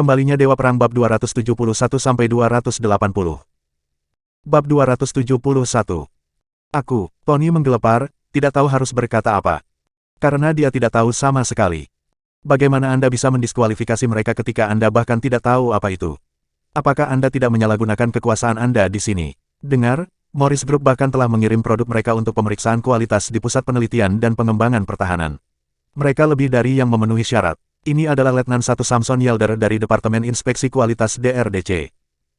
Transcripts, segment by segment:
Kembalinya Dewa Perang Bab 271-280. Bab 271. Aku, Tony menggelepar, tidak tahu harus berkata apa. Karena dia tidak tahu sama sekali. Bagaimana Anda bisa mendiskualifikasi mereka ketika Anda bahkan tidak tahu apa itu? Apakah Anda tidak menyalahgunakan kekuasaan Anda di sini? Dengar, Morris Group bahkan telah mengirim produk mereka untuk pemeriksaan kualitas di Pusat Penelitian dan Pengembangan Pertahanan. Mereka lebih dari yang memenuhi syarat. Ini adalah Letnan 1 Samson Yelder dari Departemen Inspeksi Kualitas DRDC.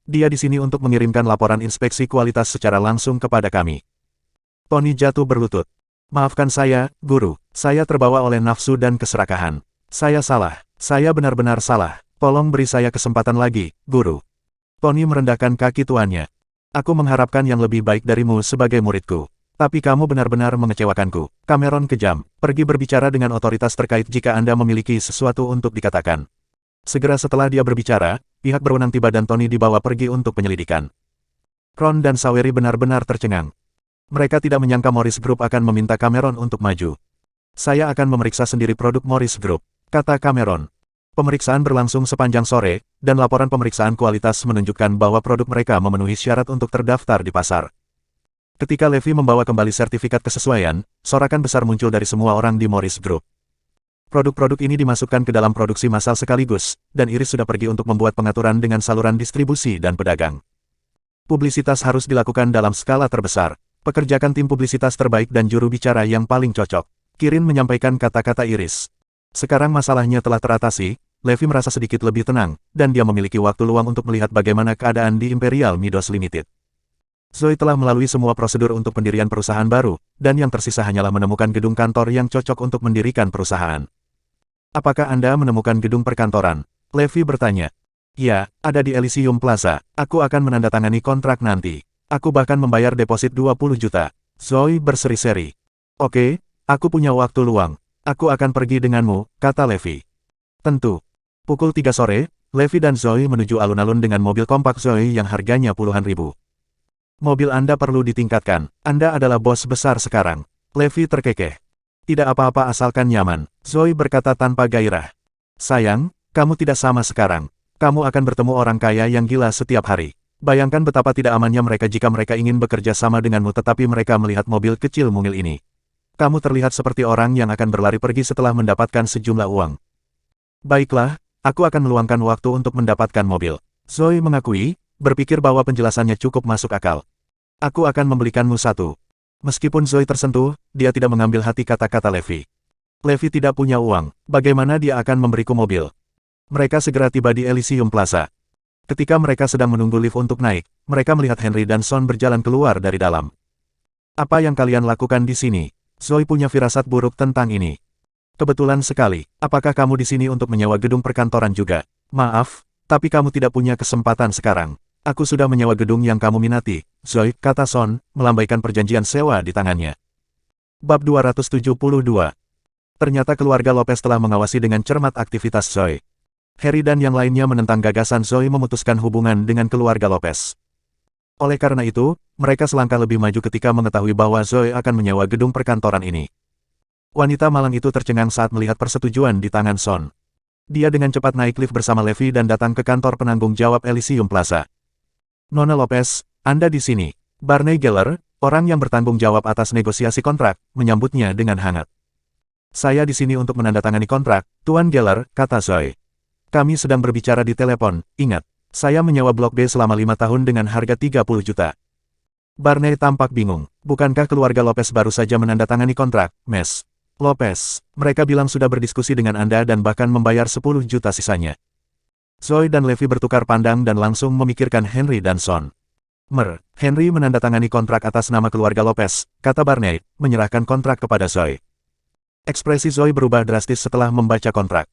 Dia di sini untuk mengirimkan laporan inspeksi kualitas secara langsung kepada kami. Tony jatuh berlutut. Maafkan saya, Guru. Saya terbawa oleh nafsu dan keserakahan. Saya salah. Saya benar-benar salah. Tolong beri saya kesempatan lagi, Guru. Tony merendahkan kaki tuannya. Aku mengharapkan yang lebih baik darimu sebagai muridku. Tapi kamu benar-benar mengecewakanku. Cameron kejam. Pergi berbicara dengan otoritas terkait jika Anda memiliki sesuatu untuk dikatakan. Segera setelah dia berbicara, pihak berwenang tiba dan Tony dibawa pergi untuk penyelidikan. Ron dan Saweri benar-benar tercengang. Mereka tidak menyangka Morris Group akan meminta Cameron untuk maju. Saya akan memeriksa sendiri produk Morris Group, kata Cameron. Pemeriksaan berlangsung sepanjang sore, dan laporan pemeriksaan kualitas menunjukkan bahwa produk mereka memenuhi syarat untuk terdaftar di pasar. Ketika Levi membawa kembali sertifikat kesesuaian, sorakan besar muncul dari semua orang di Morris Group. Produk-produk ini dimasukkan ke dalam produksi massal sekaligus, dan Iris sudah pergi untuk membuat pengaturan dengan saluran distribusi dan pedagang. Publisitas harus dilakukan dalam skala terbesar. Pekerjakan tim publisitas terbaik dan juru bicara yang paling cocok. Kirin menyampaikan kata-kata Iris. Sekarang masalahnya telah teratasi, Levi merasa sedikit lebih tenang, dan dia memiliki waktu luang untuk melihat bagaimana keadaan di Imperial Midos Limited. Zoe telah melalui semua prosedur untuk pendirian perusahaan baru, dan yang tersisa hanyalah menemukan gedung kantor yang cocok untuk mendirikan perusahaan. Apakah Anda menemukan gedung perkantoran? Levi bertanya. Ya, ada di Elysium Plaza. Aku akan menandatangani kontrak nanti. Aku bahkan membayar deposit 20 juta. Zoe berseri-seri. Oke, aku punya waktu luang. Aku akan pergi denganmu, kata Levi. Tentu. Pukul 3 sore, Levi dan Zoe menuju alun-alun dengan mobil kompak Zoe yang harganya puluhan ribu. Mobil Anda perlu ditingkatkan. Anda adalah bos besar sekarang. Levi terkekeh. Tidak apa-apa asalkan nyaman. Zoe berkata tanpa gairah. Sayang, kamu tidak sama sekarang. Kamu akan bertemu orang kaya yang gila setiap hari. Bayangkan betapa tidak amannya mereka jika mereka ingin bekerja sama denganmu tetapi mereka melihat mobil kecil mungil ini. Kamu terlihat seperti orang yang akan berlari pergi setelah mendapatkan sejumlah uang. Baiklah, aku akan meluangkan waktu untuk mendapatkan mobil. Zoe mengakui, berpikir bahwa penjelasannya cukup masuk akal. Aku akan membelikanmu satu. Meskipun Zoe tersentuh, dia tidak mengambil hati kata-kata Levi. Levi tidak punya uang, bagaimana dia akan memberiku mobil? Mereka segera tiba di Elysium Plaza. Ketika mereka sedang menunggu lift untuk naik, mereka melihat Henry dan Son berjalan keluar dari dalam. Apa yang kalian lakukan di sini? Zoe punya firasat buruk tentang ini. Kebetulan sekali, apakah kamu di sini untuk menyewa gedung perkantoran juga? Maaf, tapi kamu tidak punya kesempatan sekarang. Aku sudah menyewa gedung yang kamu minati, Zoe, kata Son, melambaikan perjanjian sewa di tangannya. Bab 272. Ternyata keluarga Lopez telah mengawasi dengan cermat aktivitas Zoe. Harry dan yang lainnya menentang gagasan Zoe memutuskan hubungan dengan keluarga Lopez. Oleh karena itu, mereka selangkah lebih maju ketika mengetahui bahwa Zoe akan menyewa gedung perkantoran ini. Wanita malang itu tercengang saat melihat persetujuan di tangan Son. Dia dengan cepat naik lift bersama Levi dan datang ke kantor penanggung jawab Elysium Plaza. Nona Lopez, Anda di sini. Barney Geller, orang yang bertanggung jawab atas negosiasi kontrak, menyambutnya dengan hangat. Saya di sini untuk menandatangani kontrak, Tuan Geller, kata Zoe. Kami sedang berbicara di telepon, ingat. Saya menyewa Blok B selama 5 tahun dengan harga 30 juta. Barney tampak bingung. Bukankah keluarga Lopez baru saja menandatangani kontrak, Mes? Lopez, mereka bilang sudah berdiskusi dengan Anda dan bahkan membayar 10 juta sisanya. Zoe dan Levi bertukar pandang dan langsung memikirkan Henry dan Son. Henry menandatangani kontrak atas nama keluarga Lopez, kata Barney, menyerahkan kontrak kepada Zoe. Ekspresi Zoe berubah drastis setelah membaca kontrak.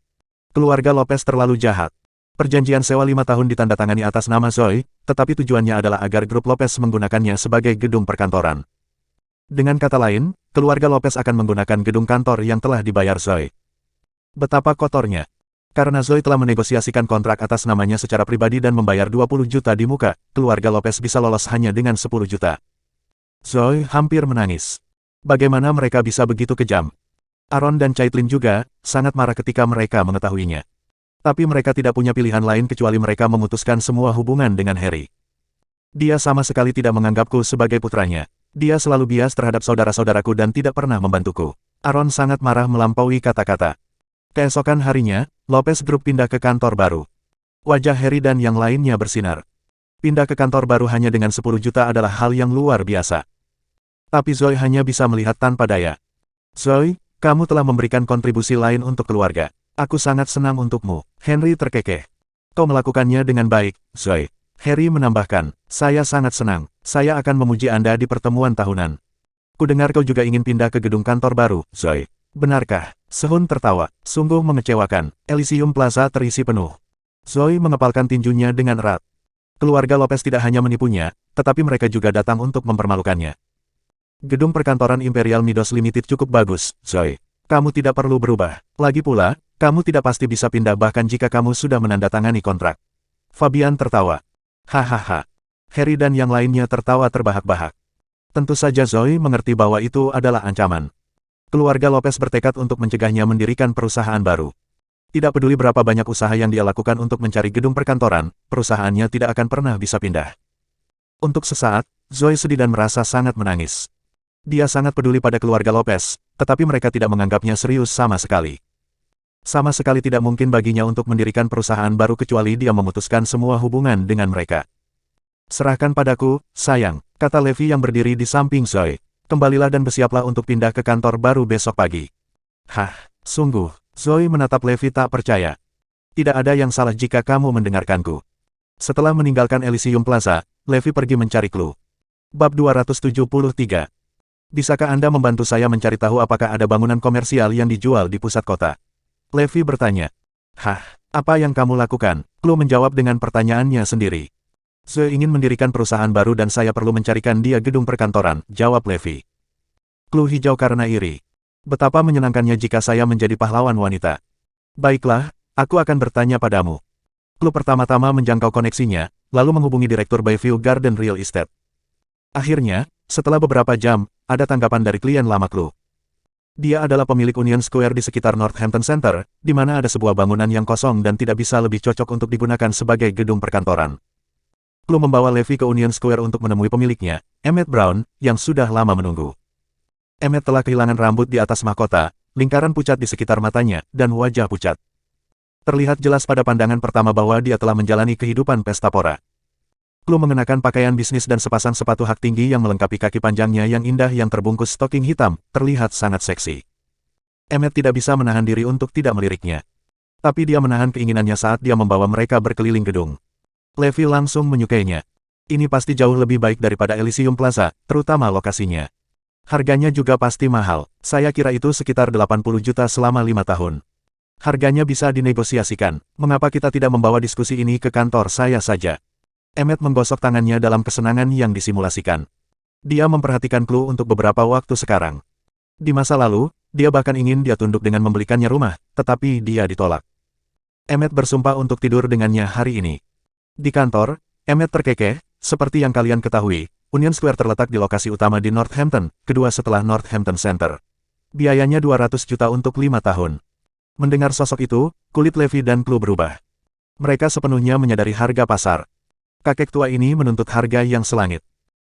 Keluarga Lopez terlalu jahat. Perjanjian sewa 5 tahun ditandatangani atas nama Zoe, tetapi tujuannya adalah agar grup Lopez menggunakannya sebagai gedung perkantoran. Dengan kata lain, keluarga Lopez akan menggunakan gedung kantor yang telah dibayar Zoe. Betapa kotornya. Karena Zoe telah menegosiasikan kontrak atas namanya secara pribadi dan membayar 20 juta di muka, keluarga Lopez bisa lolos hanya dengan 10 juta. Zoe hampir menangis. Bagaimana mereka bisa begitu kejam? Aaron dan Caitlin juga sangat marah ketika mereka mengetahuinya. Tapi mereka tidak punya pilihan lain kecuali mereka memutuskan semua hubungan dengan Harry. Dia sama sekali tidak menganggapku sebagai putranya. Dia selalu bias terhadap saudara-saudaraku dan tidak pernah membantuku. Aaron sangat marah melampaui kata-kata. Keesokan harinya, Lopez Group pindah ke kantor baru. Wajah Harry dan yang lainnya bersinar. Pindah ke kantor baru hanya dengan 10 juta adalah hal yang luar biasa. Tapi Zoe hanya bisa melihat tanpa daya. Zoe, kamu telah memberikan kontribusi lain untuk keluarga. Aku sangat senang untukmu. Henry terkekeh. Kau melakukannya dengan baik, Zoe. Harry menambahkan, saya sangat senang. Saya akan memuji Anda di pertemuan tahunan. Kudengar kau juga ingin pindah ke gedung kantor baru, Zoe. Benarkah? Sehun tertawa. Sungguh mengecewakan. Elysium Plaza terisi penuh. Zoe mengepalkan tinjunya dengan erat. Keluarga Lopez tidak hanya menipunya, tetapi mereka juga datang untuk mempermalukannya. Gedung perkantoran Imperial Midos Limited cukup bagus, Zoe. Kamu tidak perlu berubah. Lagi pula, kamu tidak pasti bisa pindah bahkan jika kamu sudah menandatangani kontrak. Fabian tertawa. Hahaha. Harry dan yang lainnya tertawa terbahak-bahak. Tentu saja Zoe mengerti bahwa itu adalah ancaman. Keluarga Lopez bertekad untuk mencegahnya mendirikan perusahaan baru. Tidak peduli berapa banyak usaha yang dia lakukan untuk mencari gedung perkantoran, perusahaannya tidak akan pernah bisa pindah. Untuk sesaat, Zoe sedih dan merasa sangat menangis. Dia sangat peduli pada keluarga Lopez, tetapi mereka tidak menganggapnya serius sama sekali. Sama sekali tidak mungkin baginya untuk mendirikan perusahaan baru kecuali dia memutuskan semua hubungan dengan mereka. Serahkan padaku, sayang, kata Levi yang berdiri di samping Zoe. Kembalilah dan bersiaplah untuk pindah ke kantor baru besok pagi. Hah, sungguh, Zoe menatap Levi tak percaya. Tidak ada yang salah jika kamu mendengarkanku. Setelah meninggalkan Elysium Plaza, Levi pergi mencari clue. Bab 273. Bisakah Anda membantu saya mencari tahu apakah ada bangunan komersial yang dijual di pusat kota? Levi bertanya. Hah, apa yang kamu lakukan? Clue menjawab dengan pertanyaannya sendiri. Zoe ingin mendirikan perusahaan baru dan saya perlu mencarikan dia gedung perkantoran, jawab Levi. Clue hijau karena iri. Betapa menyenangkannya jika saya menjadi pahlawan wanita. Baiklah, aku akan bertanya padamu. Clue pertama-tama menjangkau koneksinya, lalu menghubungi Direktur Bayview Garden Real Estate. Akhirnya, setelah beberapa jam, ada tanggapan dari klien lama Clue. Dia adalah pemilik Union Square di sekitar Northampton Center, di mana ada sebuah bangunan yang kosong dan tidak bisa lebih cocok untuk digunakan sebagai gedung perkantoran. Clue membawa Levi ke Union Square untuk menemui pemiliknya, Emmett Brown, yang sudah lama menunggu. Emmett telah kehilangan rambut di atas mahkota, lingkaran pucat di sekitar matanya, dan wajah pucat. Terlihat jelas pada pandangan pertama bahwa dia telah menjalani kehidupan pesta pora. Clue mengenakan pakaian bisnis dan sepasang sepatu hak tinggi yang melengkapi kaki panjangnya yang indah yang terbungkus stoking hitam, terlihat sangat seksi. Emmett tidak bisa menahan diri untuk tidak meliriknya. Tapi dia menahan keinginannya saat dia membawa mereka berkeliling gedung. Levi langsung menyukainya. Ini pasti jauh lebih baik daripada Elysium Plaza, terutama lokasinya. Harganya juga pasti mahal. Saya kira itu sekitar 80 juta selama 5 tahun. Harganya bisa dinegosiasikan. Mengapa kita tidak membawa diskusi ini ke kantor saya saja? Emmett menggosok tangannya dalam kesenangan yang disimulasikan. Dia memperhatikan Clue untuk beberapa waktu sekarang. Di masa lalu, dia bahkan ingin dia tunduk dengan membelikannya rumah, tetapi dia ditolak. Emmett bersumpah untuk tidur dengannya hari ini. Di kantor, Emmett terkekeh, seperti yang kalian ketahui, Union Square terletak di lokasi utama di Northampton, kedua setelah Northampton Center. Biayanya 200 juta untuk 5 tahun. Mendengar sosok itu, kulit Levi dan Clue berubah. Mereka sepenuhnya menyadari harga pasar. Kakek tua ini menuntut harga yang selangit.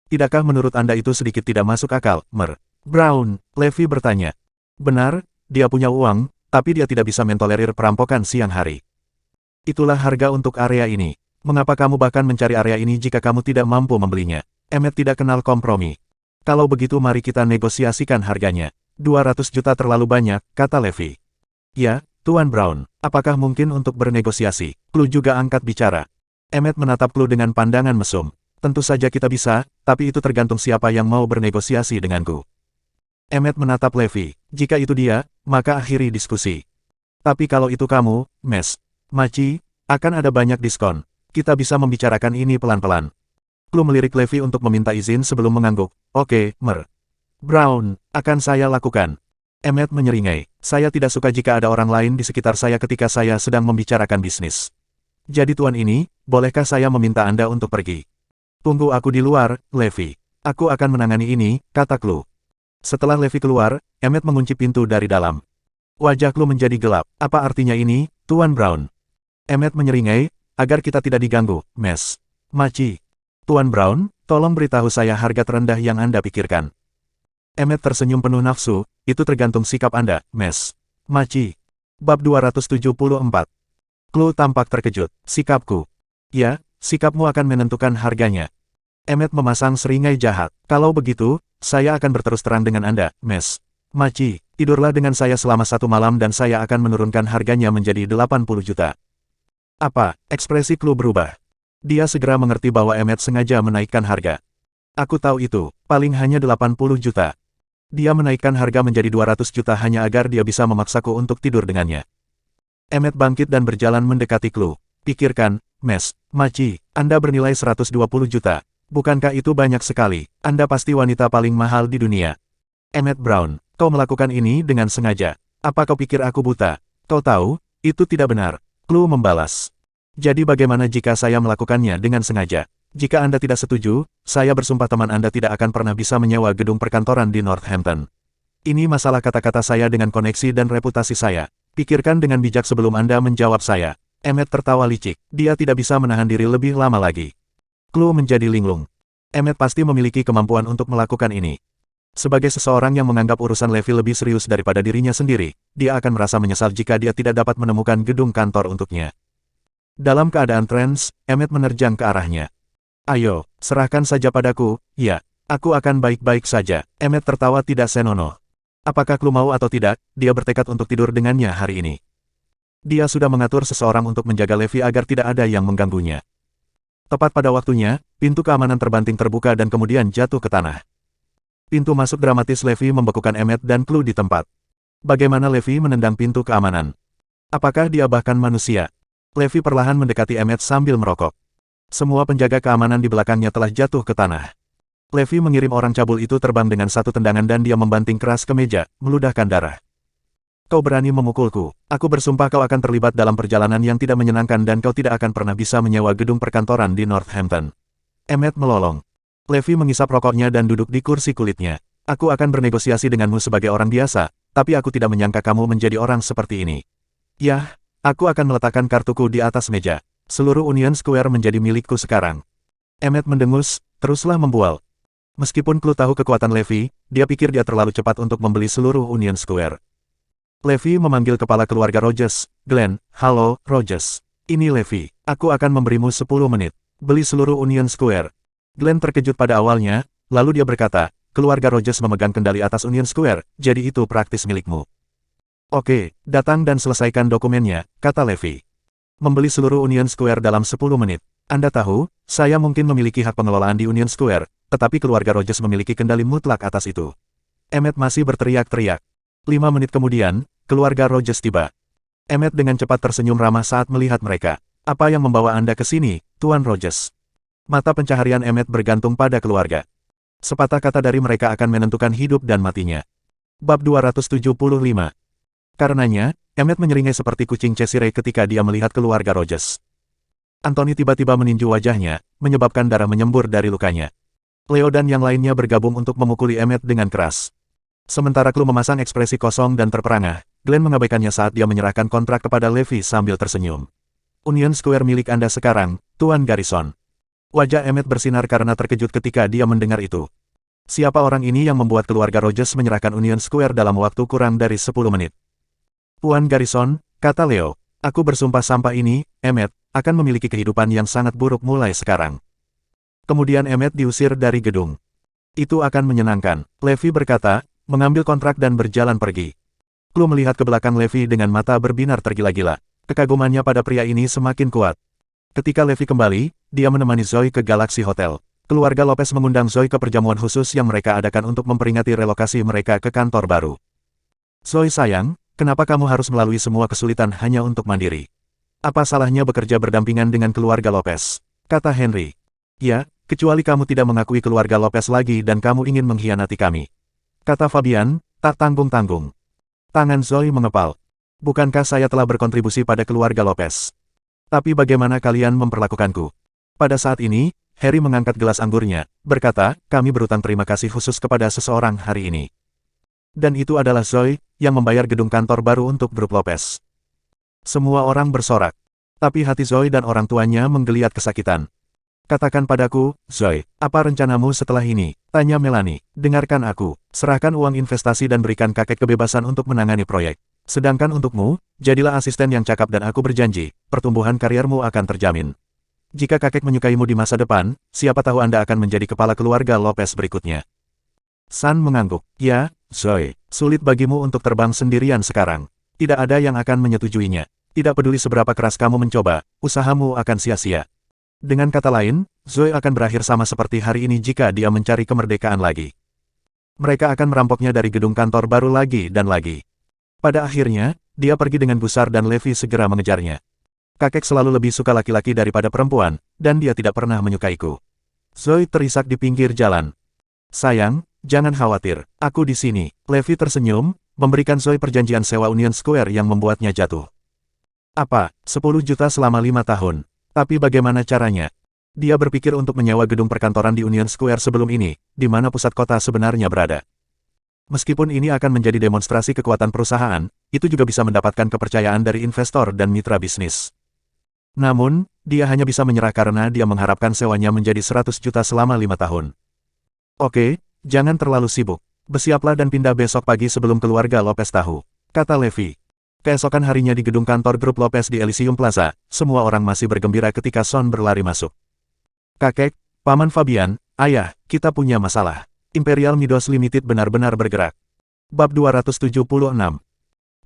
Tidakkah menurut Anda itu sedikit tidak masuk akal, Mer? Brown, Levi bertanya. Benar, dia punya uang, tapi dia tidak bisa mentolerir perampokan siang hari. Itulah harga untuk area ini. Mengapa kamu bahkan mencari area ini jika kamu tidak mampu membelinya? Emmett tidak kenal kompromi. Kalau begitu mari kita negosiasikan harganya. 200 juta terlalu banyak, kata Levi. Ya, Tuan Brown, apakah mungkin untuk bernegosiasi? Clue juga angkat bicara. Emmett menatap Clue dengan pandangan mesum. Tentu saja kita bisa, tapi itu tergantung siapa yang mau bernegosiasi denganku. Emmett menatap Levi. Jika itu dia, maka akhiri diskusi. Tapi kalau itu kamu, Maci, akan ada banyak diskon. Kita bisa membicarakan ini pelan-pelan. Clue melirik Levi untuk meminta izin sebelum mengangguk. Oke, Mer. Brown, akan saya lakukan. Emmett menyeringai. Saya tidak suka jika ada orang lain di sekitar saya ketika saya sedang membicarakan bisnis. Jadi tuan ini, bolehkah saya meminta Anda untuk pergi? Tunggu aku di luar, Levi. Aku akan menangani ini, kata Clue. Setelah Levi keluar, Emmett mengunci pintu dari dalam. Wajah Clue menjadi gelap. Apa artinya ini, Tuan Brown? Emmet menyeringai, agar kita tidak diganggu, Mes. Maci. Tuan Brown, tolong beritahu saya harga terendah yang Anda pikirkan. Emmet tersenyum penuh nafsu, itu tergantung sikap Anda, Mes. Maci. Bab 274. Chloe tampak terkejut. Sikapku. Ya, sikapmu akan menentukan harganya. Emmet memasang seringai jahat. Kalau begitu, saya akan berterus terang dengan Anda, Mes. Maci, tidurlah dengan saya selama 1 malam dan saya akan menurunkan harganya menjadi 80 juta. Apa? Ekspresi Chloe berubah. Dia segera mengerti bahwa Emmet sengaja menaikkan harga. Aku tahu itu, paling hanya 80 juta. Dia menaikkan harga menjadi 200 juta hanya agar dia bisa memaksaku untuk tidur dengannya. Emmet bangkit dan berjalan mendekati Chloe. Pikirkan, Mes, Maci, Anda bernilai 120 juta. Bukankah itu banyak sekali? Anda pasti wanita paling mahal di dunia. Emmet Brown, kau melakukan ini dengan sengaja. Apa kau pikir aku buta? Kau tahu, itu tidak benar. Chloe membalas. Jadi bagaimana jika saya melakukannya dengan sengaja? Jika Anda tidak setuju, saya bersumpah teman Anda tidak akan pernah bisa menyewa gedung perkantoran di Northampton. Ini masalah kata-kata saya dengan koneksi dan reputasi saya. Pikirkan dengan bijak sebelum Anda menjawab saya. Emmet tertawa licik. Dia tidak bisa menahan diri lebih lama lagi. Chloe menjadi linglung. Emmet pasti memiliki kemampuan untuk melakukan ini. Sebagai seseorang yang menganggap urusan Levi lebih serius daripada dirinya sendiri, dia akan merasa menyesal jika dia tidak dapat menemukan gedung kantor untuknya. Dalam keadaan trans, Emmet menerjang ke arahnya. Ayo, serahkan saja padaku, ya, aku akan baik-baik saja. Emmet tertawa tidak senonoh. Apakah Chloe mau atau tidak, dia bertekad untuk tidur dengannya hari ini. Dia sudah mengatur seseorang untuk menjaga Levi agar tidak ada yang mengganggunya. Tepat pada waktunya, pintu keamanan terbanting terbuka dan kemudian jatuh ke tanah. Pintu masuk dramatis Levi membekukan Emmet dan Chloe di tempat. Bagaimana Levi menendang pintu keamanan? Apakah dia bahkan manusia? Levi perlahan mendekati Emmet sambil merokok. Semua penjaga keamanan di belakangnya telah jatuh ke tanah. Levi mengirim orang cabul itu terbang dengan satu tendangan dan dia membanting keras ke meja, meludahkan darah. Kau berani memukulku. Aku bersumpah kau akan terlibat dalam perjalanan yang tidak menyenangkan dan kau tidak akan pernah bisa menyewa gedung perkantoran di Northampton. Emmet melolong. Levi mengisap rokoknya dan duduk di kursi kulitnya. Aku akan bernegosiasi denganmu sebagai orang biasa, tapi aku tidak menyangka kamu menjadi orang seperti ini. Yah, aku akan meletakkan kartuku di atas meja. Seluruh Union Square menjadi milikku sekarang. Emmet mendengus, teruslah membual. Meskipun Chloe tahu kekuatan Levi, dia pikir dia terlalu cepat untuk membeli seluruh Union Square. Levi memanggil kepala keluarga Rogers. Glenn, halo, Rogers. Ini Levi. Aku akan memberimu 10 menit. Beli seluruh Union Square. Glenn terkejut pada awalnya, lalu dia berkata, keluarga Rogers memegang kendali atas Union Square, jadi itu praktis milikmu. Oke, datang dan selesaikan dokumennya, kata Levi. Membeli seluruh Union Square dalam 10 menit. Anda tahu, saya mungkin memiliki hak pengelolaan di Union Square, tetapi keluarga Rogers memiliki kendali mutlak atas itu. Emmet masih berteriak-teriak. 5 menit kemudian, keluarga Rogers tiba. Emmet dengan cepat tersenyum ramah saat melihat mereka. Apa yang membawa Anda ke sini, Tuan Rogers? Mata pencaharian Emmet bergantung pada keluarga. Sepatah kata dari mereka akan menentukan hidup dan matinya. Bab 275. Karenanya, Emmet menyeringai seperti kucing Cheshire ketika dia melihat keluarga Rogers. Anthony tiba-tiba meninju wajahnya, menyebabkan darah menyembur dari lukanya. Leo dan yang lainnya bergabung untuk memukuli Emmet dengan keras. Sementara Chloe memasang ekspresi kosong dan terperangah, Glenn mengabaikannya saat dia menyerahkan kontrak kepada Levi sambil tersenyum. Union Square milik Anda sekarang, Tuan Garrison. Wajah Emmet bersinar karena terkejut ketika dia mendengar itu. Siapa orang ini yang membuat keluarga Rogers menyerahkan Union Square dalam waktu kurang dari 10 menit? Tuan Garrison, kata Leo, aku bersumpah sampah ini, Emmet, akan memiliki kehidupan yang sangat buruk mulai sekarang. Kemudian Emmet diusir dari gedung. Itu akan menyenangkan, Levi berkata, mengambil kontrak dan berjalan pergi. Chloe melihat ke belakang Levi dengan mata berbinar tergila-gila. Kekagumannya pada pria ini semakin kuat. Ketika Levi kembali, dia menemani Zoe ke Galaxy Hotel. Keluarga Lopez mengundang Zoe ke perjamuan khusus yang mereka adakan untuk memperingati relokasi mereka ke kantor baru. Zoe sayang, kenapa kamu harus melalui semua kesulitan hanya untuk mandiri? Apa salahnya bekerja berdampingan dengan keluarga Lopez? Kata Henry. Ya, kecuali kamu tidak mengakui keluarga Lopez lagi dan kamu ingin mengkhianati kami. Kata Fabian, tak tanggung-tanggung. Tangan Zoe mengepal. Bukankah saya telah berkontribusi pada keluarga Lopez? Tapi bagaimana kalian memperlakukanku? Pada saat ini, Harry mengangkat gelas anggurnya, berkata, kami berutang terima kasih khusus kepada seseorang hari ini. Dan itu adalah Zoe, yang membayar gedung kantor baru untuk grup Lopez. Semua orang bersorak. Tapi hati Zoe dan orang tuanya menggeliat kesakitan. Katakan padaku, Zoe, apa rencanamu setelah ini? Tanya Melanie. Dengarkan aku, serahkan uang investasi dan berikan kakek kebebasan untuk menangani proyek. Sedangkan untukmu, jadilah asisten yang cakap dan aku berjanji, pertumbuhan kariermu akan terjamin. Jika kakek menyukaimu di masa depan, siapa tahu Anda akan menjadi kepala keluarga Lopez berikutnya. San mengangguk. Ya, Zoe, sulit bagimu untuk terbang sendirian sekarang. Tidak ada yang akan menyetujuinya. Tidak peduli seberapa keras kamu mencoba, usahamu akan sia-sia. Dengan kata lain, Zoe akan berakhir sama seperti hari ini jika dia mencari kemerdekaan lagi. Mereka akan merampoknya dari gedung kantor baru lagi dan lagi. Pada akhirnya, dia pergi dengan gusar dan Levi segera mengejarnya. Kakek selalu lebih suka laki-laki daripada perempuan, dan dia tidak pernah menyukaiku. Zoe terisak di pinggir jalan. Sayang, jangan khawatir, aku di sini. Levi tersenyum, memberikan Zoe perjanjian sewa Union Square yang membuatnya jatuh. Apa, 10 juta selama 5 tahun? Tapi bagaimana caranya? Dia berpikir untuk menyewa gedung perkantoran di Union Square sebelum ini, di mana pusat kota sebenarnya berada. Meskipun ini akan menjadi demonstrasi kekuatan perusahaan, itu juga bisa mendapatkan kepercayaan dari investor dan mitra bisnis. Namun, dia hanya bisa menyerah karena dia mengharapkan sewanya menjadi 100 juta selama 5 tahun. Oke, jangan terlalu sibuk. Bersiaplah dan pindah besok pagi sebelum keluarga Lopez tahu, kata Levi. Keesokan harinya di gedung kantor grup Lopez di Elysium Plaza, semua orang masih bergembira ketika Son berlari masuk. Kakek, Paman Fabian, ayah, kita punya masalah. Imperial Midos Limited benar-benar bergerak. Bab 276.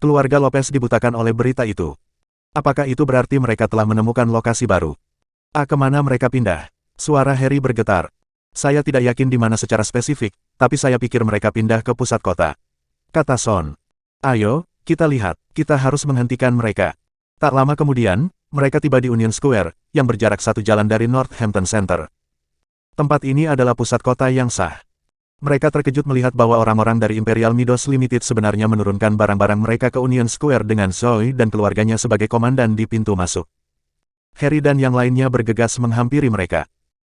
Keluarga Lopez dibutakan oleh berita itu. Apakah itu berarti mereka telah menemukan lokasi baru? Kemana mereka pindah? Suara Harry bergetar. Saya tidak yakin di mana secara spesifik, tapi saya pikir mereka pindah ke pusat kota. Kata Son. Ayo, kita lihat, kita harus menghentikan mereka. Tak lama kemudian, mereka tiba di Union Square, yang berjarak 1 jalan dari Northampton Center. Tempat ini adalah pusat kota yang sah. Mereka terkejut melihat bahwa orang-orang dari Imperial Midos Limited sebenarnya menurunkan barang-barang mereka ke Union Square dengan Zoe dan keluarganya sebagai komandan di pintu masuk. Harry dan yang lainnya bergegas menghampiri mereka.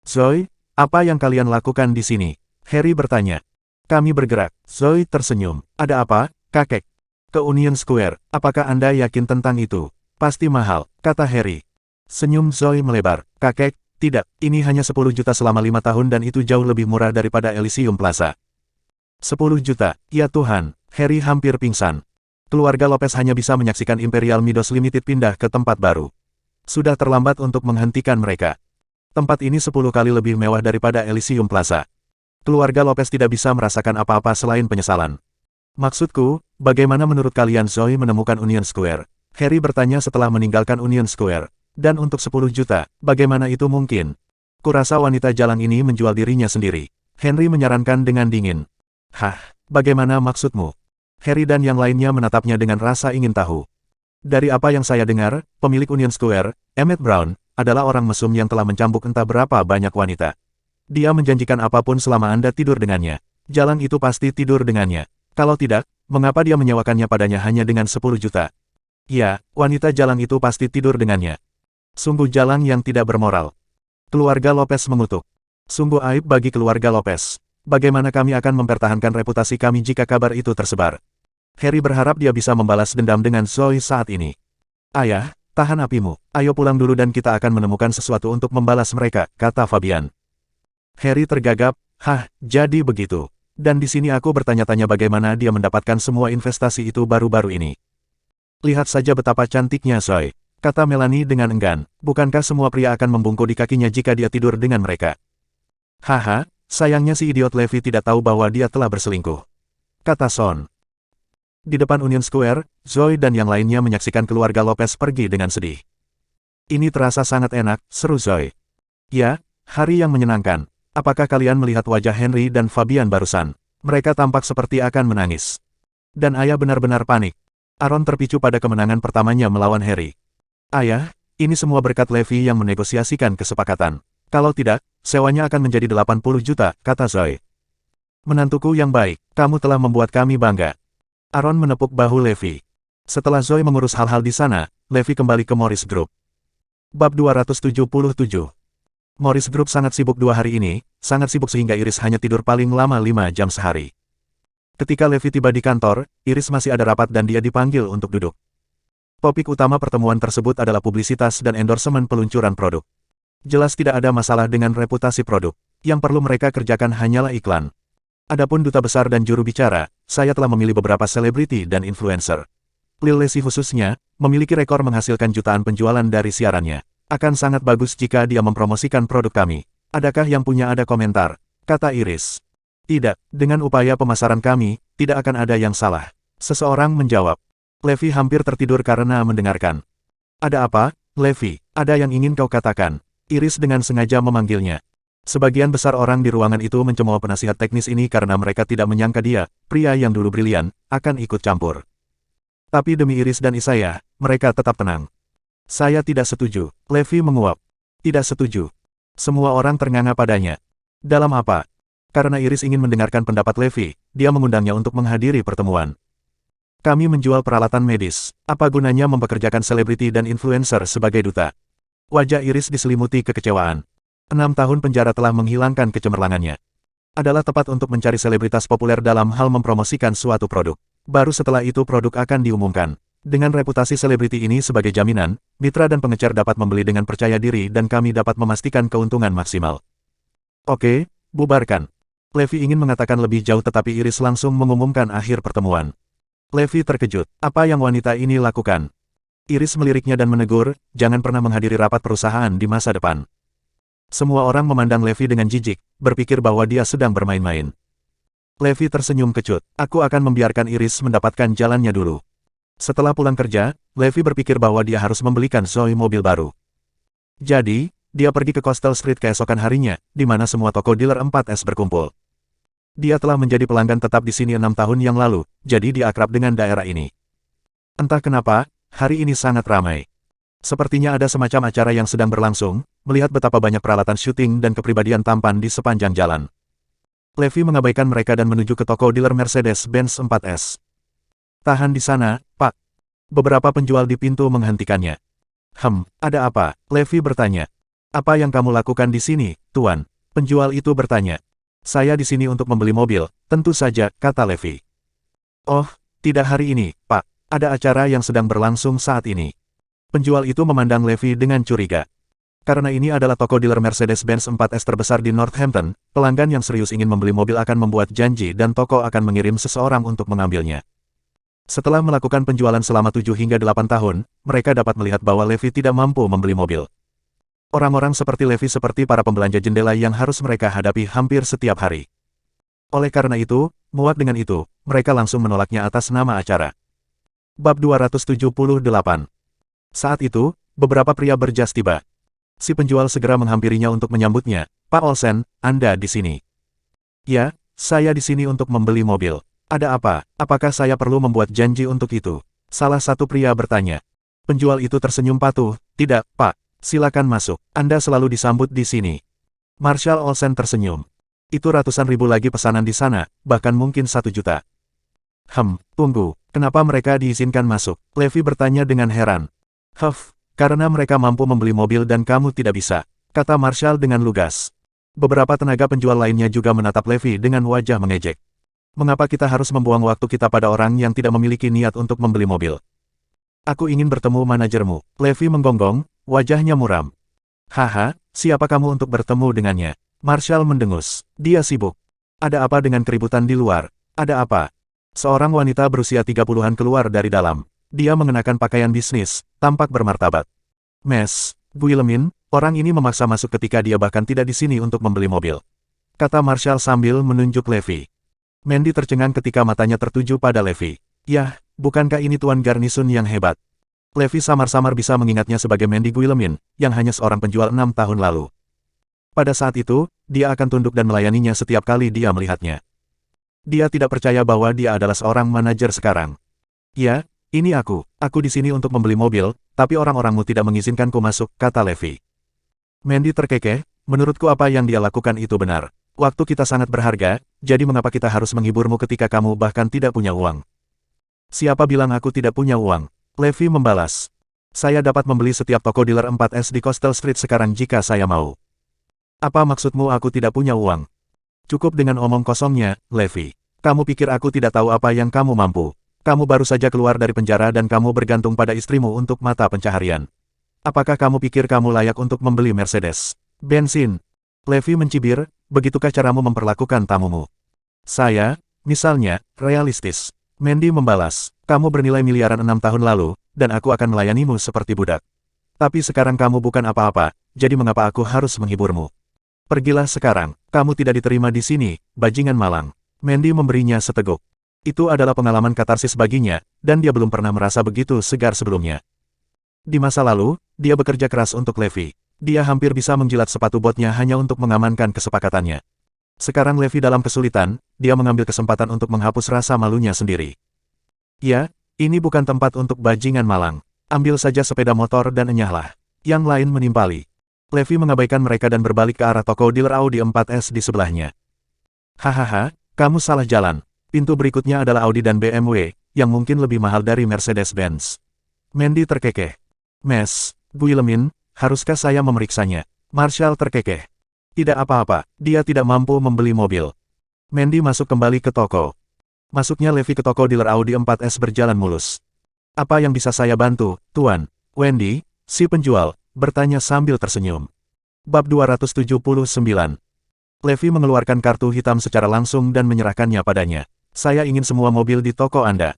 Zoe, apa yang kalian lakukan di sini? Harry bertanya. Kami bergerak. Zoe tersenyum. Ada apa, kakek? Ke Union Square, apakah Anda yakin tentang itu? Pasti mahal, kata Harry. Senyum Zoe melebar. Kakek, tidak, ini hanya 10 juta selama 5 tahun dan itu jauh lebih murah daripada Elysium Plaza. 10 juta, ya Tuhan, Harry hampir pingsan. Keluarga Lopez hanya bisa menyaksikan Imperial Midos Limited pindah ke tempat baru. Sudah terlambat untuk menghentikan mereka. Tempat ini 10 kali lebih mewah daripada Elysium Plaza. Keluarga Lopez tidak bisa merasakan apa-apa selain penyesalan. Maksudku, bagaimana menurut kalian Zoe menemukan Union Square? Harry bertanya setelah meninggalkan Union Square. Dan untuk 10 juta, bagaimana itu mungkin? Kurasa wanita jalang ini menjual dirinya sendiri. Henry menyarankan dengan dingin. Hah, bagaimana maksudmu? Harry dan yang lainnya menatapnya dengan rasa ingin tahu. Dari apa yang saya dengar, pemilik Union Square, Emmett Brown, adalah orang mesum yang telah mencambuk entah berapa banyak wanita. Dia menjanjikan apapun selama Anda tidur dengannya. Jalang itu pasti tidur dengannya. Kalau tidak, mengapa dia menyewakannya padanya hanya dengan 10 juta? Ya, wanita jalang itu pasti tidur dengannya. Sungguh jalang yang tidak bermoral. Keluarga Lopez mengutuk. Sungguh aib bagi keluarga Lopez. Bagaimana kami akan mempertahankan reputasi kami jika kabar itu tersebar? Harry berharap dia bisa membalas dendam dengan Zoe saat ini. Ayah, tahan apimu. Ayo pulang dulu dan kita akan menemukan sesuatu untuk membalas mereka, kata Fabian. Harry tergagap. Hah, jadi begitu. Dan di sini aku bertanya-tanya bagaimana dia mendapatkan semua investasi itu baru-baru ini. Lihat saja betapa cantiknya Zoe, kata Melanie dengan enggan. Bukankah semua pria akan membungkuk di kakinya jika dia tidur dengan mereka? Haha, sayangnya si idiot Levi tidak tahu bahwa dia telah berselingkuh, kata Son. Di depan Union Square, Zoe dan yang lainnya menyaksikan keluarga Lopez pergi dengan sedih. Ini terasa sangat enak, seru Zoe. Ya, hari yang menyenangkan. Apakah kalian melihat wajah Henry dan Fabian barusan? Mereka tampak seperti akan menangis. Dan ayah benar-benar panik. Aaron terpicu pada kemenangan pertamanya melawan Harry. Ayah, ini semua berkat Levi yang menegosiasikan kesepakatan. Kalau tidak, sewanya akan menjadi 80 juta, kata Zoe. Menantuku yang baik, kamu telah membuat kami bangga. Aaron menepuk bahu Levi. Setelah Zoe mengurus hal-hal di sana, Levi kembali ke Morris Group. Bab 277. Morris Group sangat sibuk 2 hari ini, sangat sibuk sehingga Iris hanya tidur paling lama 5 jam sehari. Ketika Levi tiba di kantor, Iris masih ada rapat dan dia dipanggil untuk duduk. Topik utama pertemuan tersebut adalah publisitas dan endorsemen peluncuran produk. Jelas tidak ada masalah dengan reputasi produk. Yang perlu mereka kerjakan hanyalah iklan. Adapun duta besar dan juru bicara, saya telah memilih beberapa selebriti dan influencer. Lil Lesi khususnya, memiliki rekor menghasilkan jutaan penjualan dari siarannya. Akan sangat bagus jika dia mempromosikan produk kami. Adakah yang punya ada komentar? Kata Iris. Tidak, dengan upaya pemasaran kami, tidak akan ada yang salah. Seseorang menjawab. Levi hampir tertidur karena mendengarkan. Ada apa, Levi? Ada yang ingin kau katakan? Iris dengan sengaja memanggilnya. Sebagian besar orang di ruangan itu mencemooh penasihat teknis ini karena mereka tidak menyangka dia, pria yang dulu brilian, akan ikut campur. Tapi demi Iris dan Isaiah, mereka tetap tenang. Saya tidak setuju, Levi menguap. Tidak setuju. Semua orang ternganga padanya. Dalam apa? Karena Iris ingin mendengarkan pendapat Levi, dia mengundangnya untuk menghadiri pertemuan. Kami menjual peralatan medis. Apa gunanya mempekerjakan selebriti dan influencer sebagai duta? Wajah Iris diselimuti kekecewaan. 6 tahun penjara telah menghilangkan kecemerlangannya. Adalah tepat untuk mencari selebritas populer dalam hal mempromosikan suatu produk. Baru setelah itu produk akan diumumkan. Dengan reputasi selebriti ini sebagai jaminan, mitra dan pengecer dapat membeli dengan percaya diri dan kami dapat memastikan keuntungan maksimal. Oke, bubarkan. Levi ingin mengatakan lebih jauh tetapi Iris langsung mengumumkan akhir pertemuan. Levi terkejut. Apa yang wanita ini lakukan? Iris meliriknya dan menegur, jangan pernah menghadiri rapat perusahaan di masa depan. Semua orang memandang Levi dengan jijik, berpikir bahwa dia sedang bermain-main. Levi tersenyum kecut. Aku akan membiarkan Iris mendapatkan jalannya dulu. Setelah pulang kerja, Levi berpikir bahwa dia harus membelikan Zoe mobil baru. Jadi, dia pergi ke Coastal Street keesokan harinya, di mana semua toko dealer 4S berkumpul. Dia telah menjadi pelanggan tetap di sini 6 tahun yang lalu, jadi dia akrab dengan daerah ini. Entah kenapa, hari ini sangat ramai. Sepertinya ada semacam acara yang sedang berlangsung, melihat betapa banyak peralatan syuting dan kepribadian tampan di sepanjang jalan. Levi mengabaikan mereka dan menuju ke toko dealer Mercedes-Benz 4S. Tahan di sana, Pak. Beberapa penjual di pintu menghentikannya. Ada apa? Levi bertanya. Apa yang kamu lakukan di sini, Tuan? Penjual itu bertanya. Saya di sini untuk membeli mobil, tentu saja, kata Levi. Oh, tidak hari ini, Pak. Ada acara yang sedang berlangsung saat ini. Penjual itu memandang Levi dengan curiga. Karena ini adalah toko dealer Mercedes-Benz 4S terbesar di Northampton, pelanggan yang serius ingin membeli mobil akan membuat janji dan toko akan mengirim seseorang untuk mengambilnya. Setelah melakukan penjualan selama 7 hingga 8 tahun, mereka dapat melihat bahwa Levi tidak mampu membeli mobil. Orang-orang seperti Levi seperti para pembelanja jendela yang harus mereka hadapi hampir setiap hari. Oleh karena itu, muak dengan itu, mereka langsung menolaknya atas nama acara. Bab 278. Saat itu, beberapa pria berjas tiba. Si penjual segera menghampirinya untuk menyambutnya. Pak Olsen, Anda di sini. Ya, saya di sini untuk membeli mobil. Ada apa? Apakah saya perlu membuat janji untuk itu? Salah satu pria bertanya. Penjual itu tersenyum patuh. Tidak, Pak. Silakan masuk. Anda selalu disambut di sini. Marshall Olsen tersenyum. Itu ratusan ribu lagi pesanan di sana, bahkan mungkin 1 juta. Tunggu. Kenapa mereka diizinkan masuk? Levi bertanya dengan heran. Karena mereka mampu membeli mobil dan kamu tidak bisa, kata Marshall dengan lugas. Beberapa tenaga penjual lainnya juga menatap Levi dengan wajah mengejek. Mengapa kita harus membuang waktu kita pada orang yang tidak memiliki niat untuk membeli mobil? Aku ingin bertemu manajermu. Levi menggonggong, wajahnya muram. Haha, siapa kamu untuk bertemu dengannya? Marshall mendengus. Dia sibuk. Ada apa dengan keributan di luar? Ada apa? Seorang wanita berusia 30-an keluar dari dalam. Dia mengenakan pakaian bisnis, tampak bermartabat. Miss Guillemine, orang ini memaksa masuk ketika dia bahkan tidak di sini untuk membeli mobil. Kata Marshall sambil menunjuk Levi. Mandy tercengang ketika matanya tertuju pada Levi. Yah, bukankah ini Tuan Garnison yang hebat? Levi samar-samar bisa mengingatnya sebagai Mandy Guillemine, yang hanya seorang penjual 6 tahun lalu. Pada saat itu, dia akan tunduk dan melayaninya setiap kali dia melihatnya. Dia tidak percaya bahwa dia adalah seorang manajer sekarang. Ya, ini aku. Aku di sini untuk membeli mobil, tapi orang-orangmu tidak mengizinkanku masuk, kata Levi. Mandy terkekeh, menurutku apa yang dia lakukan itu benar. Waktu kita sangat berharga, jadi mengapa kita harus menghiburmu ketika kamu bahkan tidak punya uang? Siapa bilang aku tidak punya uang? Levi membalas. Saya dapat membeli setiap toko dealer 4S di Coastal Street sekarang jika saya mau. Apa maksudmu aku tidak punya uang? Cukup dengan omong kosongnya, Levi. Kamu pikir aku tidak tahu apa yang kamu mampu? Kamu baru saja keluar dari penjara dan kamu bergantung pada istrimu untuk mata pencaharian. Apakah kamu pikir kamu layak untuk membeli Mercedes bensin? Levi mencibir, begitukah caramu memperlakukan tamumu? Saya, misalnya, realistis. Mandy membalas, kamu bernilai miliaran 6 tahun lalu, dan aku akan melayanimu seperti budak. Tapi sekarang kamu bukan apa-apa, jadi mengapa aku harus menghiburmu? Pergilah sekarang, kamu tidak diterima di sini, bajingan malang. Mandy memberinya seteguk. Itu adalah pengalaman katarsis baginya, dan dia belum pernah merasa begitu segar sebelumnya. Di masa lalu, dia bekerja keras untuk Levi. Dia hampir bisa menjilat sepatu botnya hanya untuk mengamankan kesepakatannya. Sekarang Levi dalam kesulitan, dia mengambil kesempatan untuk menghapus rasa malunya sendiri. Ya, ini bukan tempat untuk bajingan malang. Ambil saja sepeda motor dan enyahlah. Yang lain menimpali. Levi mengabaikan mereka dan berbalik ke arah toko dealer Audi 4S di sebelahnya. Hahaha, kamu salah jalan. Pintu berikutnya adalah Audi dan BMW, yang mungkin lebih mahal dari Mercedes-Benz. Mandy terkekeh. Mes, Guillemin, haruskah saya memeriksanya? Marshall terkekeh. Tidak apa-apa, dia tidak mampu membeli mobil. Mandy masuk kembali ke toko. Masuknya Levi ke toko dealer Audi 4S berjalan mulus. Apa yang bisa saya bantu, Tuan? Wendy, si penjual, bertanya sambil tersenyum. Bab 279. Levi mengeluarkan kartu hitam secara langsung dan menyerahkannya padanya. Saya ingin semua mobil di toko Anda.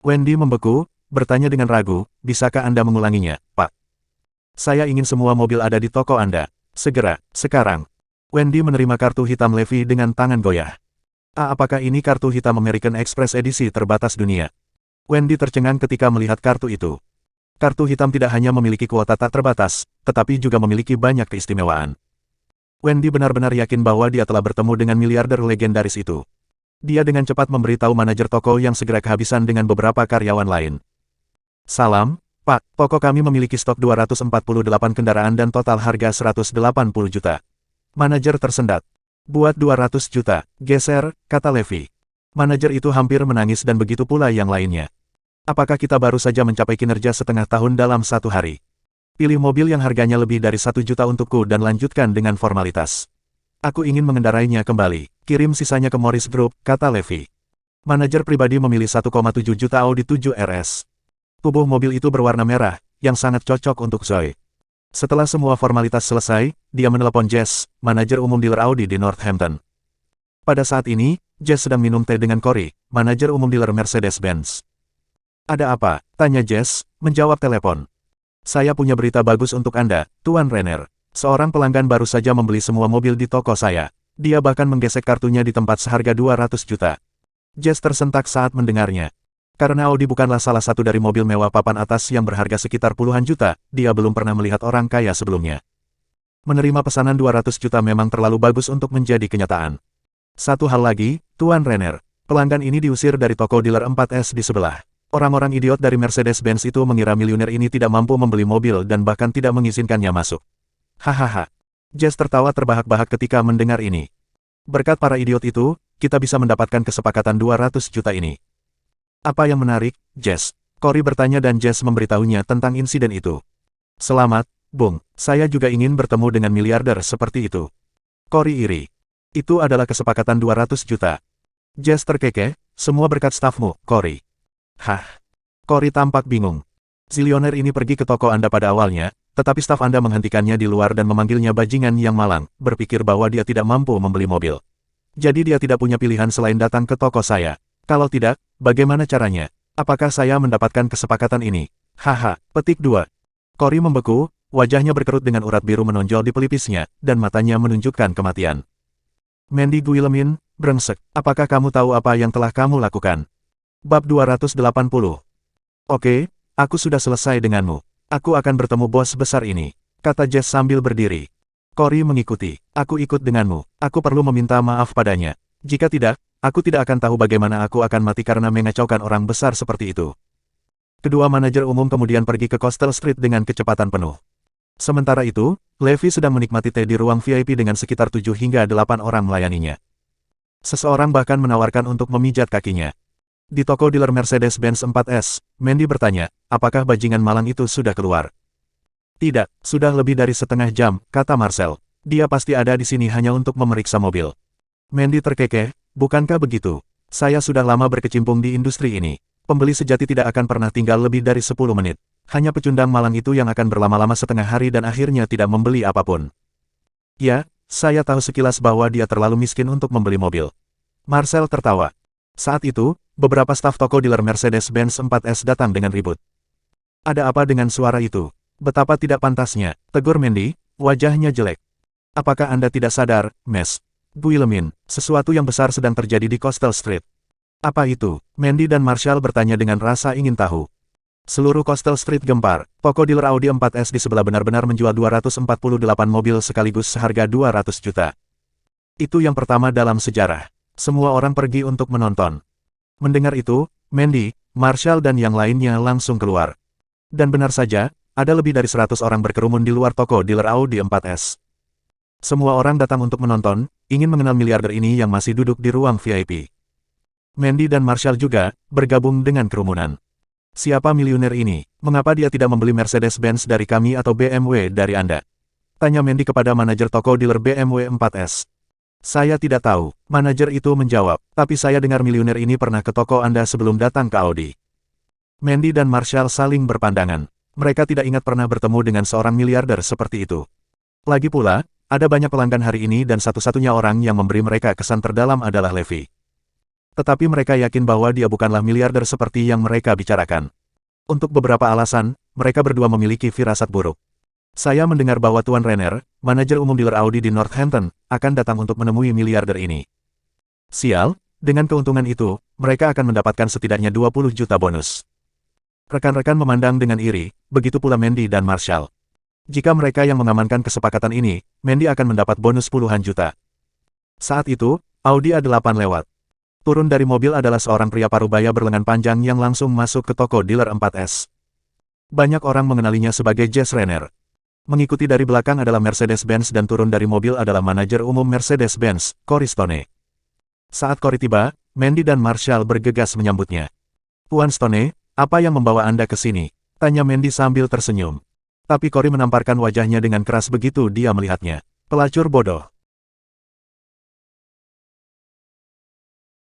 Wendy membeku, bertanya dengan ragu, bisakah Anda mengulanginya, Pak? Saya ingin semua mobil ada di toko Anda. Segera, sekarang. Wendy menerima kartu hitam Levi dengan tangan goyah. Apakah ini kartu hitam American Express edisi terbatas dunia? Wendy tercengang ketika melihat kartu itu. Kartu hitam tidak hanya memiliki kuota tak terbatas, tetapi juga memiliki banyak keistimewaan. Wendy benar-benar yakin bahwa dia telah bertemu dengan miliarder legendaris itu. Dia dengan cepat memberitahu manajer toko yang segera kehabisan dengan beberapa karyawan lain. Salam, Pak, toko kami memiliki stok 248 kendaraan dan total harga 180 juta. Manajer tersendat. Buat 200 juta, geser, kata Levi. Manajer itu hampir menangis dan begitu pula yang lainnya. Apakah kita baru saja mencapai kinerja setengah tahun dalam satu hari? Pilih mobil yang harganya lebih dari 1 juta untukku dan lanjutkan dengan formalitas. Aku ingin mengendarainya kembali. Kirim sisanya ke Morris Group, kata Levi. Manajer pribadi memilih 1,7 juta Audi 7 RS. Tubuh mobil itu berwarna merah, yang sangat cocok untuk Zoe. Setelah semua formalitas selesai, dia menelepon Jess, manajer umum dealer Audi di Northampton. Pada saat ini, Jess sedang minum teh dengan Corey, manajer umum dealer Mercedes-Benz. Ada apa? Tanya Jess, menjawab telepon. Saya punya berita bagus untuk Anda, Tuan Renner. Seorang pelanggan baru saja membeli semua mobil di toko saya. Dia bahkan menggesek kartunya di tempat seharga 200 juta. Jess tersentak saat mendengarnya. Karena Audi bukanlah salah satu dari mobil mewah papan atas yang berharga sekitar puluhan juta, dia belum pernah melihat orang kaya sebelumnya. Menerima pesanan 200 juta memang terlalu bagus untuk menjadi kenyataan. Satu hal lagi, Tuan Renner. Pelanggan ini diusir dari toko dealer 4S di sebelah. Orang-orang idiot dari Mercedes-Benz itu mengira miliuner ini tidak mampu membeli mobil dan bahkan tidak mengizinkannya masuk. Hahaha. Jess tertawa terbahak-bahak ketika mendengar ini. Berkat para idiot itu, kita bisa mendapatkan kesepakatan 200 juta ini. Apa yang menarik, Jess? Corey bertanya dan Jess memberitahunya tentang insiden itu. Selamat, Bung. Saya juga ingin bertemu dengan miliarder seperti itu. Corey iri. Itu adalah kesepakatan 200 juta. Jess terkekeh, semua berkat stafmu, Corey. Hah? Corey tampak bingung. Zilioner ini pergi ke toko Anda pada awalnya, tetapi staf Anda menghentikannya di luar dan memanggilnya bajingan yang malang, berpikir bahwa dia tidak mampu membeli mobil. Jadi dia tidak punya pilihan selain datang ke toko saya. Kalau tidak, bagaimana caranya? Apakah saya mendapatkan kesepakatan ini? Haha, petik 2. Corey membeku, wajahnya berkerut dengan urat biru menonjol di pelipisnya, dan matanya menunjukkan kematian. Mandy Guillemin, brengsek, apakah kamu tahu apa yang telah kamu lakukan? Bab 280. Oke, aku sudah selesai denganmu. Aku akan bertemu bos besar ini, kata Jess sambil berdiri. Corey mengikuti. Aku ikut denganmu. Aku perlu meminta maaf padanya. Jika tidak, aku tidak akan tahu bagaimana aku akan mati karena mengacaukan orang besar seperti itu. Kedua manajer umum kemudian pergi ke Coastal Street dengan kecepatan penuh. Sementara itu, Levi sedang menikmati teh di ruang VIP dengan sekitar 7 hingga 8 orang melayaninya. Seseorang bahkan menawarkan untuk memijat kakinya. Di toko dealer Mercedes-Benz 4S, Mandy bertanya, apakah bajingan malang itu sudah keluar? Tidak, sudah lebih dari setengah jam, kata Marcel. Dia pasti ada di sini hanya untuk memeriksa mobil. Mandy terkekeh, bukankah begitu? Saya sudah lama berkecimpung di industri ini. Pembeli sejati tidak akan pernah tinggal lebih dari 10 menit. Hanya pecundang malang itu yang akan berlama-lama setengah hari dan akhirnya tidak membeli apapun. Ya, saya tahu sekilas bahwa dia terlalu miskin untuk membeli mobil. Marcel tertawa. Saat itu, beberapa staf toko dealer Mercedes-Benz 4S datang dengan ribut. Ada apa dengan suara itu? Betapa tidak pantasnya, tegur Mandy, wajahnya jelek. Apakah Anda tidak sadar, Miss Guillemine, sesuatu yang besar sedang terjadi di Coastal Street? Apa itu? Mandy dan Marshall bertanya dengan rasa ingin tahu. Seluruh Coastal Street gempar. Toko dealer Audi 4S di sebelah benar-benar menjual 248 mobil sekaligus seharga 200 juta. Itu yang pertama dalam sejarah. Semua orang pergi untuk menonton. Mendengar itu, Mandy, Marshall dan yang lainnya langsung keluar. Dan benar saja, ada lebih dari 100 orang berkerumun di luar toko dealer Audi 4S. Semua orang datang untuk menonton, ingin mengenal miliarder ini yang masih duduk di ruang VIP. Mandy dan Marshall juga bergabung dengan kerumunan. Siapa miliuner ini? Mengapa dia tidak membeli Mercedes-Benz dari kami atau BMW dari Anda? Tanya Mandy kepada manajer toko dealer BMW 4S. Saya tidak tahu, manajer itu menjawab, tapi saya dengar miliuner ini pernah ke toko Anda sebelum datang ke Audi. Mandy dan Marshall saling berpandangan. Mereka tidak ingat pernah bertemu dengan seorang miliarder seperti itu. Lagi pula, ada banyak pelanggan hari ini dan satu-satunya orang yang memberi mereka kesan terdalam adalah Levi. Tetapi mereka yakin bahwa dia bukanlah miliarder seperti yang mereka bicarakan. Untuk beberapa alasan, mereka berdua memiliki firasat buruk. Saya mendengar bahwa Tuan Renner, manajer umum dealer Audi di Northampton, akan datang untuk menemui miliarder ini. Sial, dengan keuntungan itu, mereka akan mendapatkan setidaknya 20 juta bonus. Rekan-rekan memandang dengan iri, begitu pula Mandy dan Marshall. Jika mereka yang mengamankan kesepakatan ini, Mandy akan mendapat bonus puluhan juta. Saat itu, Audi A8 lewat. Turun dari mobil adalah seorang pria parubaya berlengan panjang yang langsung masuk ke toko dealer 4S. Banyak orang mengenalinya sebagai Jess Renner. Mengikuti dari belakang adalah Mercedes-Benz dan turun dari mobil adalah manajer umum Mercedes-Benz, Cory Stone. Saat Cory tiba, Mandy dan Marshall bergegas menyambutnya. Tuan Stone, apa yang membawa Anda ke sini? Tanya Mandy sambil tersenyum. Tapi Cory menamparkan wajahnya dengan keras begitu dia melihatnya. Pelacur bodoh.